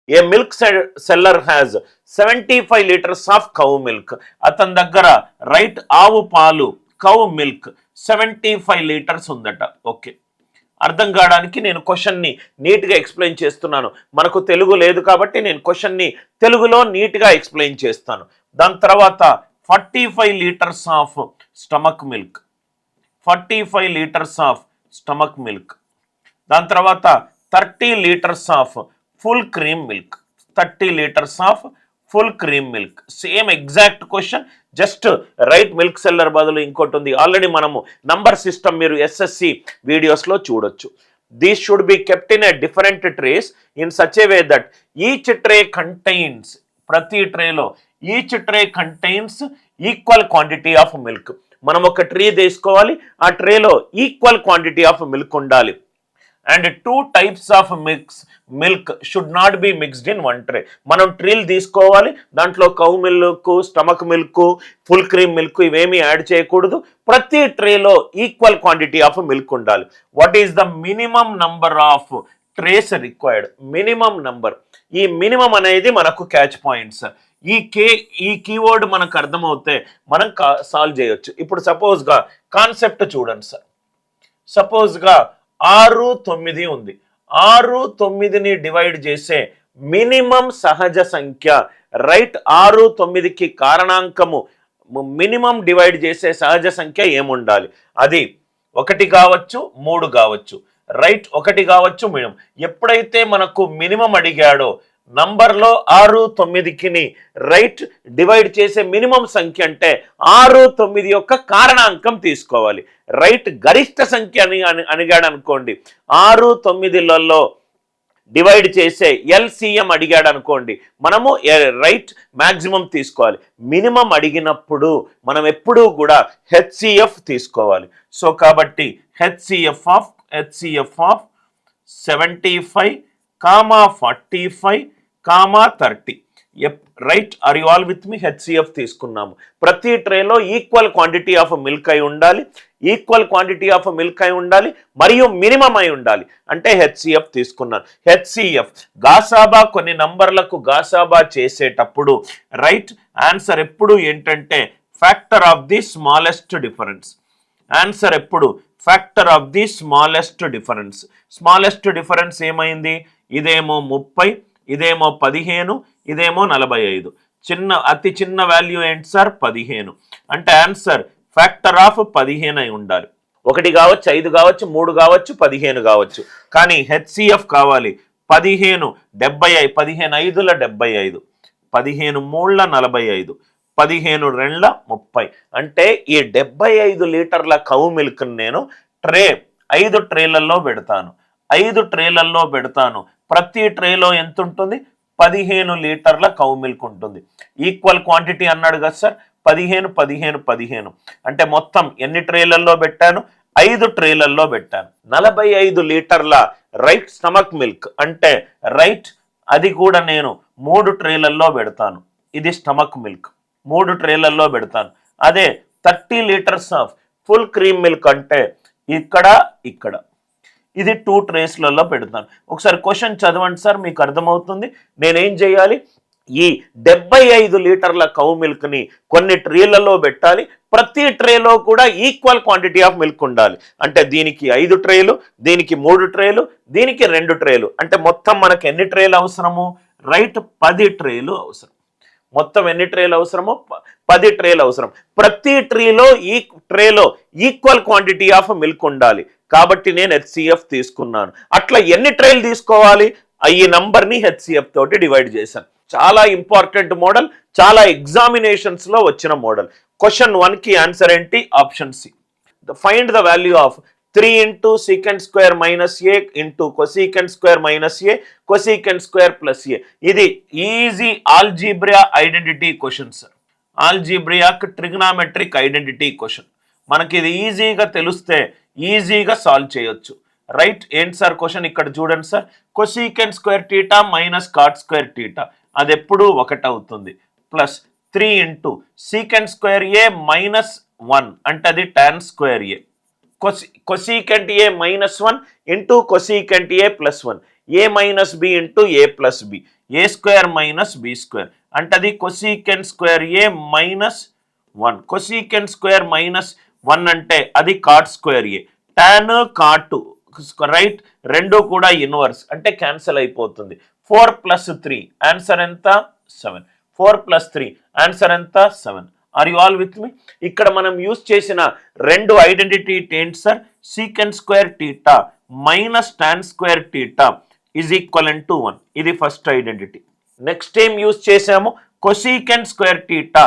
A milk seller has 75 litres of cow milk. అతని దగ్గర right ఆవు పాలు కౌ మిల్క్ 75 లీటర్స్ ఉందట. ఓకే, అర్థం కావడానికి నేను క్వశ్చన్ని నీట్గా ఎక్స్ప్లెయిన్ చేస్తున్నాను. మనకు తెలుగు లేదు కాబట్టి నేను క్వశ్చన్ని తెలుగులో నీట్గా ఎక్స్ప్లెయిన్ చేస్తాను. దాని తర్వాత 45 litres of stomach milk, 45 litres of stomach milk. దాని తర్వాత 30 litres of full cream milk, 30 litres of full cream milk. Same exact question, just right milk seller బదులు ఇంకోటి ఉంది. ఆల్రెడీ మనము నంబర్ సిస్టమ్ మీరు ఎస్ఎస్సి వీడియోస్లో చూడొచ్చు. These should be kept in a different trays in such a way that each tray contains, ప్రతి ట్రేలో each tray contains equal quantity of milk. మనం ఒక ట్రే తీసుకోవాలి, ఆ ట్రేలో ఈక్వల్ క్వాంటిటీ ఆఫ్ మిల్క్ ఉండాలి. And 2 types of milk should not be mixed in 1 tray. మనం ట్రీలు తీసుకోవాలి, దాంట్లో cow milk, stomach milk, full cream milk ఇవేమీ యాడ్ చేయకూడదు. ప్రతి ట్రేలో ఈక్వల్ క్వాంటిటీ ఆఫ్ మిల్క్ ఉండాలి. What is the minimum number of trace required? Minimum number. ఈ మినిమం అనేది మనకు క్యాచ్ పాయింట్స్. ఈ కీవర్డ్ మనకు అర్థమవుతే మనం సాల్వ్ చేయొచ్చు. ఇప్పుడు సపోజ్గా కాన్సెప్ట్ చూడండి సార్. సపోజ్గా 6, 9 ఉంది. 6, 9ని డివైడ్ చేసే మినిమం సహజ సంఖ్య, రైట్ 6, 9కి కారణాంకము మినిమం డివైడ్ చేసే సహజ సంఖ్య ఏముండాలి? అది 1 కావచ్చు, 3 కావచ్చు, రైట్ 1 కావచ్చు మినిమం. ఎప్పుడైతే మనకు మినిమం అడిగాడో నంబర్లో 6, 9కి రైట్ డివైడ్ చేసే మినిమం సంఖ్య అంటే 6, 9 యొక్క కారణాంకం తీసుకోవాలి. రైట్ గరిష్ట సంఖ్య అని అడిగాడు అనుకోండి, 6, 9లలో డివైడ్ చేసే ఎల్సిఎం అడిగాడు అనుకోండి, మనము రైట్ మ్యాక్సిమం తీసుకోవాలి. మినిమం అడిగినప్పుడు మనం ఎప్పుడూ కూడా హెచ్సిఎఫ్ తీసుకోవాలి. సో కాబట్టి HCF of 75, 45, 30. Right, are you all with me? HCF తీసుకున్నాము. ప్రతి ట్రేలో ఈక్వల్ క్వాంటిటీ ఆఫ్ మిల్క్ అయి ఉండాలి, ఈక్వల్ క్వాంటిటీ ఆఫ్ మిల్క్ అయి ఉండాలి, మరియు మినిమం అయి ఉండాలి. అంటే హెచ్సిఎఫ్ తీసుకున్నాను. హెచ్సిఎఫ్ గాసాబా, కొన్ని నంబర్లకు గాసాబా చేసేటప్పుడు రైట్ ఆన్సర్ ఎప్పుడు ఏంటంటే factor of the smallest difference. Answer ఎప్పుడు factor of the smallest difference. Smallest difference ఏమైంది? ఇదేమో 30, ఇదేమో 15, ఇదేమో 45. అతి చిన్న వాల్యూ ఏంటి సార్? 15. అంటే ఆన్సర్ ఫ్యాక్టర్ ఆఫ్ 15 అయి ఉండాలి. 1 కావచ్చు, 5 కావచ్చు, 3 కావచ్చు, 15 కావచ్చు. కానీ హెచ్సిఎఫ్ కావాలి. 15 75, 15 5ల 75, 15 3ల 45, 15 2ల 30. అంటే ఈ 75 లీటర్ల కౌ మిల్క్ నేను 5 ట్రేలలో పెడతాను. 5 ట్రేలలో పెడతాను. ప్రతి ట్రేలో ఎంత ఉంటుంది? 15 లీటర్ల కౌ మిల్క్ ఉంటుంది. ఈక్వల్ క్వాంటిటీ అన్నాడు కదా సార్, 15, 15, 15. అంటే మొత్తం ఎన్ని ట్రేలలో పెట్టాను? 5 ట్రేలలో పెట్టాను. 45 లీటర్ల రైట్ స్టమక్ మిల్క్ అంటే రైట్ అది కూడా నేను 3 ట్రేలలో పెడతాను. ఇది స్టమక్ మిల్క్ 3 ట్రేలలో పెడతాను. అదే 30 litres of full cream milk అంటే ఇక్కడ ఇది 2 ట్రేస్లలో పెడతాను. ఒకసారి క్వశ్చన్ చదవండి సార్, మీకు అర్థమవుతుంది. నేనేం చేయాలి? ఈ 75 లీటర్ల కౌ మిల్క్ని కొన్ని ట్రేలలో పెట్టాలి. ప్రతి ట్రేలో కూడా ఈక్వల్ క్వాంటిటీ ఆఫ్ మిల్క్ ఉండాలి. అంటే దీనికి 5 ట్రేలు, దీనికి 3 ట్రేలు, దీనికి 2 ట్రేలు. అంటే మొత్తం మనకు ఎన్ని ట్రేలు అవసరము? రైట్ 10 ట్రేలు అవసరం. మొత్తం ఎన్ని ట్రేలు అవసరమో? 10 ట్రేలు అవసరం. ప్రతి ట్రేలో ఈక్వల్ క్వాంటిటీ ఆఫ్ మిల్క్ ఉండాలి. కాబట్టి నేను హెచ్సిఎఫ్ తీసుకున్నాను. అట్లా ఎన్ని ట్రేలు తీసుకోవాలి? ఈ నంబర్ని హెచ్సిఎఫ్ తోటి డివైడ్ చేశాను. చాలా ఇంపార్టెంట్ మోడల్, చాలా ఎగ్జామినేషన్స్లో వచ్చిన మోడల్. క్వశ్చన్ 1కి ఆన్సర్ ఏంటి? Option C. Find the value of 3 into secant square minus a into cosecant square minus a cosecant square plus a. ఇది easy algebra identity question sir. Algebraic trigonometric identity question. మనకి ఇది ఈజీగా తెలిస్తే ఈజీగా solve చేయొచ్చు. Right, ఏంటి sir question? ఇక్కడ చూడండి sir, cosecant square theta minus cot square theta అది ఎప్పుడు 1 అవుతుంది. Plus 3 into secant square A minus 1 అంటే అది tan square A. cosecant A minus 1 into cosecant A plus 1, A minus B into A plus B, A square minus B square. అంటే అది cosecant square A minus 1. cosecant square minus 1 అంటే అది cot square A. tan cot 2, right, రెండు కూడా inverse అంటే cancel అయిపోతుంది. 4 plus 3 answer ఎంత? 7. 4 plus 3 answer ఎంత? 7. Are you all with me? ఇక్కడ మనం యూజ్ చేసిన రెండు ఐడెంటిటీ ఏంటి sir? Secant square theta minus tan square theta is equivalent to 1. ఇది ఫస్ట్ ఐడెంటిటీ. నెక్స్ట్ ఏం యూజ్ చేసాము? Cosecant square theta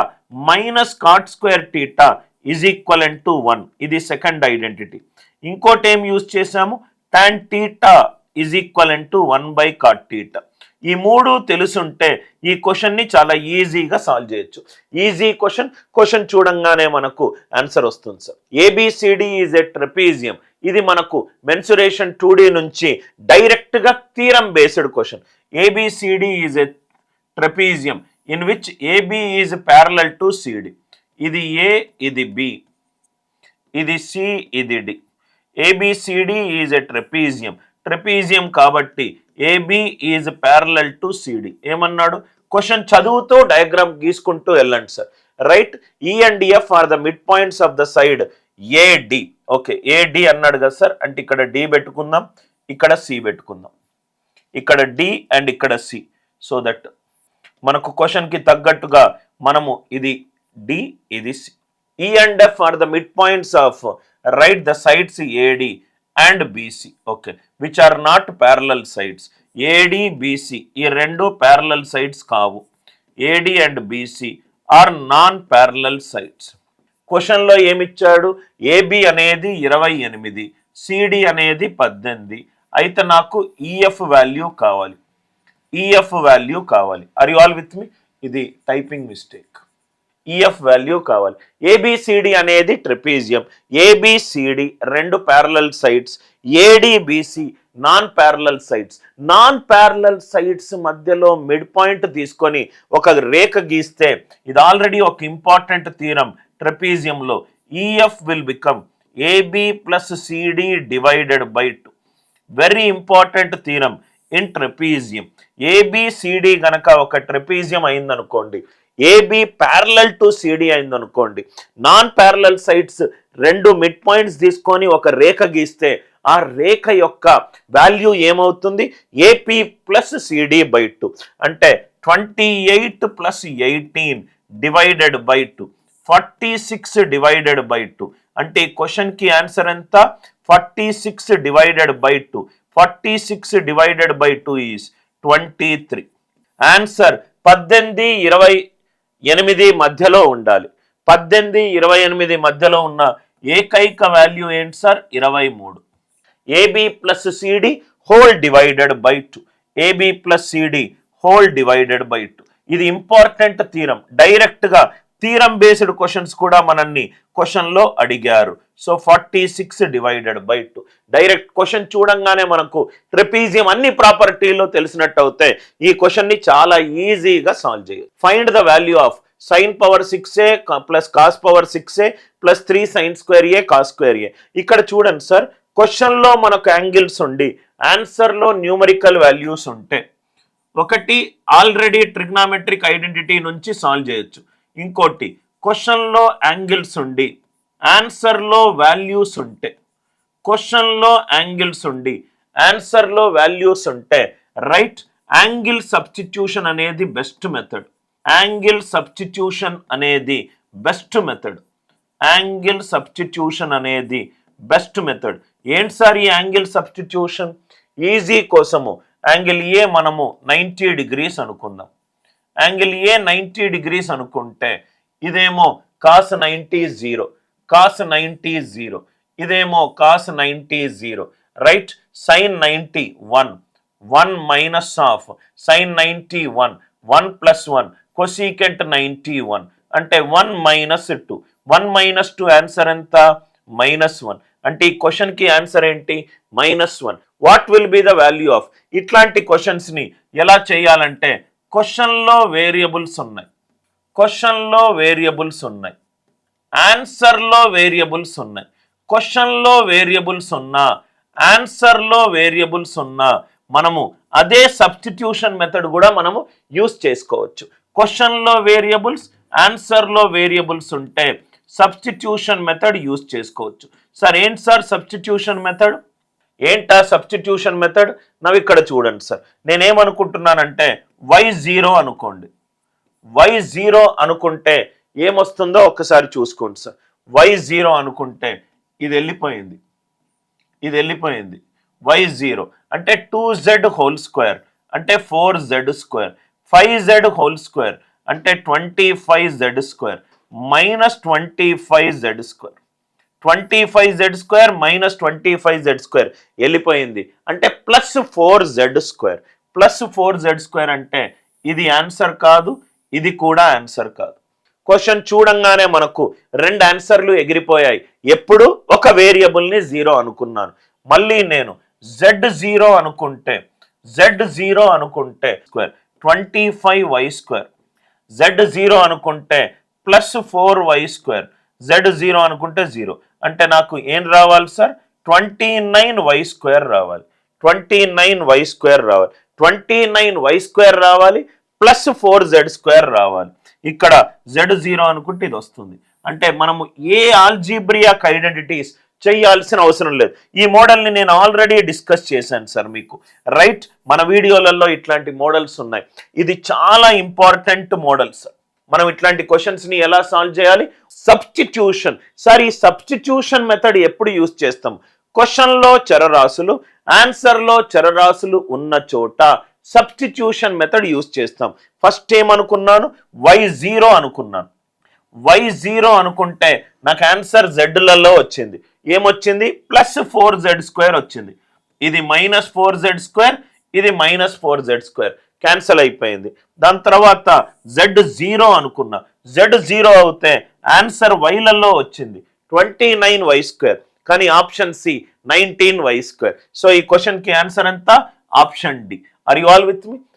minus cot square theta is equivalent to 1. ఇది second identity. ఇంకోటి ఏం యూజ్ చేసాము? Tan theta is equivalent to 1 by cot theta. ఈ మూడు తెలుసుంటే ఈ క్వశ్చన్ని చాలా ఈజీగా సాల్వ్ చేయొచ్చు. ఈజీ క్వశ్చన్ చూడంగానే మనకు ఆన్సర్ వస్తుంది sir. ABCD is a trapezium. ఇది మనకు మెన్సురేషన్ 2D నుంచి డైరెక్ట్గా theorem based question. ABCD is a trapezium in which AB is parallel to CD. ఇది ఏ, ఇది బి, ఇది సి, ఇది D. ABCD is a trapezium కాబట్టి AB is parallel to CD. ఏమన్నాడు? క్వశ్చన్ చదువుతూ డయాగ్రామ్ గీసుకుంటూ వెళ్ళండి sir. Right, E and F are the mid points of the side AD. Okay, AD అన్నాడు కదా సార్, అంటే ఇక్కడ డి పెట్టుకుందాం, ఇక్కడ సి పెట్టుకుందాం, ఇక్కడ డి అండ్ ఇక్కడ సి. సో దట్ మనకు క్వశ్చన్కి తగ్గట్టుగా మనము ఇది డి, ఇది C. E and F are the mid points of right the sides AD and BC. Okay, which are not parallel sides. AD BC ఈ రెండు ప్యారలల్ సైడ్స్ కావు. AD and BC are non parallel sides. క్వశ్చన్లో ఏమిచ్చాడు? AB అనేది 28, CD అనేది 18. అయితే నాకు EF value కావాలి. ఈఎఫ్ వాల్యూ కావాలి. Are you all with me? ఇది టైపింగ్ మిస్టేక్. ఈఎఫ్ వాల్యూ కావాలి. ఏబిసిడి అనేది ట్రెపీజియం. ఏబిసిడి రెండు parallel sides, ADBC non parallel sides. Non parallel sides మధ్యలో మిడ్ పాయింట్ తీసుకొని ఒక రేఖ గీస్తే, ఇది ఆల్రెడీ ఒక ఇంపార్టెంట్ థీరం ట్రెపీజియంలో. EF will become AB plus CD divided by 2. Very important theorem in trapezium. ABCD గనక ఒక ట్రెపీజియం అయిందనుకోండి, ఏబి ప్యారలల్ టు సిడి అయిందనుకోండి, నాన్ ప్యారలల్ సైడ్స్ రెండు మిడ్ పాయింట్స్ తీసుకొని ఒక రేఖ గీస్తే ఆ రేఖ యొక్క వాల్యూ ఏమవుతుంది? AP plus CD by 2. అంటే 28 plus 18 divided by 2, 46 divided by 2. అంటే ఈ క్వశ్చన్కి ఆన్సర్ ఎంత? 46 divided by 2. 46 divided by 2 is 23. Answer 18, 28 మధ్యలో ఉండాలి. 18, 28 మధ్యలో ఉన్న ఏకైక వాల్యూ ఏంటి sir? 23. AB plus CD whole divided by 2. AB plus CD whole divided by 2. ఇది ఇంపార్టెంట్ థీరం. డైరెక్ట్గా థీరం బేస్డ్ క్వశ్చన్స్ కూడా మనల్ని క్వశ్చన్లో అడిగారు. So 46 divided by 2. Direct question చూడంగానే మనకు ట్రెపీజియం అన్ని ప్రాపర్టీలో తెలిసినట్టు అవుతాయి. ఈ క్వశ్చన్ని చాలా ఈజీగా సాల్వ్ చేయొచ్చు. Find the value of sin power 6a plus cos power 6a plus 3 sin square a cos square a. ఇక్కడ చూడండి సార్, క్వశ్చన్లో మనకు యాంగిల్స్ ఉండి ఆన్సర్లో న్యూమరికల్ వాల్యూస్ ఉంటే, ఒకటి ఆల్రెడీ ట్రిగ్నామెట్రిక్ ఐడెంటిటీ నుంచి సాల్వ్ చేయొచ్చు. ఇంకోటి క్వశ్చన్లో యాంగిల్స్ ఉండి ఆన్సర్లో వాల్యూస్ ఉంటే, క్వశ్చన్లో యాంగిల్స్ ఉండి ఆన్సర్లో వాల్యూస్ ఉంటే, రైట్, యాంగిల్ సబ్స్టిట్యూషన్ అనేది బెస్ట్ మెథడ్. యాంగిల్ సబ్స్టిట్యూషన్ అనేది బెస్ట్ మెథడ్. యాంగిల్ సబ్స్టిట్యూషన్ అనేది బెస్ట్ మెథడ్. ఏంటి సార్ ఈ యాంగిల్ సబ్స్టిట్యూషన్? ఈజీ కోసము యాంగిల్ ఏ మనము 90 degrees అనుకుందాం. యాంగిల్ ఏ 90 degrees అనుకుంటే ఇదేమో cos 90 0, cos 90 0, ఇదేమో cos 90 0, right. sin 90 1, 1 minus of sin 90 1, 1 plus 1 cosecant 91 అంటే 1 మైనస్ 2. 1 మైనస్ 2 ఆన్సర్ ఎంత? -1. అంటే ఈ క్వశ్చన్కి ఆన్సర్ ఏంటి? -1. What will be the value of? ఇట్లాంటి క్వశ్చన్స్ని ఎలా చేయాలంటే, క్వశ్చన్లో వేరియబుల్స్ ఉన్నాయి, క్వశ్చన్లో వేరియబుల్స్ ఉన్నాయి, ఆన్సర్లో వేరియబుల్స్ ఉన్నాయి. క్వశ్చన్లో వేరియబుల్స్ ఉన్నా, ఆన్సర్లో వేరియబుల్స్ ఉన్నా మనము అదే సబ్స్టిట్యూషన్ మెథడ్ కూడా మనము యూస్ చేసుకోవచ్చు. క్వశ్చన్లో వేరియబుల్స్, ఆన్సర్లో వేరియబుల్స్ ఉంటే సబ్స్టిట్యూషన్ మెథడ్ యూస్ చేసుకోవచ్చు. సార్ ఏంటి సార్ సబ్స్టిట్యూషన్ మెథడ్? ఏంటా సబ్స్టిట్యూషన్ మెథడ్? నవ్వు ఇక్కడ చూడండి సార్, నేనేమనుకుంటున్నానంటే y0 అనుకోండి. y0 అనుకుంటే ఏమొస్తుందో ఒక్కసారి చూసుకోండి సార్. y0 అనుకుంటే ఇది వెళ్ళిపోయింది, ఇది వెళ్ళిపోయింది. y0 అంటే 2z హోల్ స్క్వేర్ అంటే 4z square, 5z whole square అంటే 25z square minus 25z square, 25z square minus 25z square వెళ్ళిపోయింది. అంటే plus 4z square, plus 4z square అంటే ఇది ఆన్సర్ కాదు, ఇది కూడా ఆన్సర్ కాదు. క్వశ్చన్ చూడంగానే మనకు రెండు ఆన్సర్లు ఎగిరిపోయాయి. ఎప్పుడు ఒక వేరియబుల్ని 0 అనుకున్నాను. మళ్ళీ నేను z0 అనుకుంటే, z0 అనుకుంటే స్క్వేర్ 25y స్క్వేర్, z0 అనుకుంటే ప్లస్ 4y స్క్వేర్, z0 అనుకుంటే 0 అంటే నాకు ఏం రావాలి సార్? 29y స్క్వేర్ రావాలి, 29y స్క్వేర్ రావాలి, 29y స్క్వేర్ రావాలి ప్లస్ 4z స్క్వేర్ రావాలి. ఇక్కడ z0 అనుకుంటే ఇది వస్తుంది. అంటే మనము ఏ ఆల్జీబ్రియాక్ ఐడెంటిటీస్ చేయాల్సిన అవసరం లేదు. ఈ మోడల్ని నేను ఆల్రెడీ డిస్కస్ చేశాను సార్ మీకు, రైట్? మన వీడియోలలో ఇట్లాంటి మోడల్స్ ఉన్నాయి. ఇది చాలా ఇంపార్టెంట్ మోడల్ సార్. మనం ఇట్లాంటి క్వశ్చన్స్ని ఎలా సాల్వ్ చేయాలి? సబ్స్టిట్యూషన్. సార్ ఈ సబ్స్టిట్యూషన్ మెథడ్ ఎప్పుడు యూజ్ చేస్తాం? క్వశ్చన్లో చరరాశులు, ఆన్సర్లో చరరాశులు ఉన్న చోట సబ్స్టిట్యూషన్ మెథడ్ యూజ్ చేస్తాం. ఫస్ట్ ఏమనుకున్నాను? y0 అనుకున్నాను. y0 అనుకుంటే నాకు ఆన్సర్ జెడ్లలో వచ్చింది. ఏమొచ్చింది? ప్లస్ 4z స్క్వేర్ వచ్చింది. ఇది మైనస్ 4z స్క్వేర్, ఇది మైనస్ 4z స్క్వేర్ క్యాన్సల్ అయిపోయింది. దాని తర్వాత z0 అనుకున్నా. z0 అవుతే ఆన్సర్ వైలలో వచ్చింది 29y స్క్వేర్, కానీ option C 19y square. So ఈ క్వశ్చన్కి ఆన్సర్ ఎంత? Option D. Are you all with me?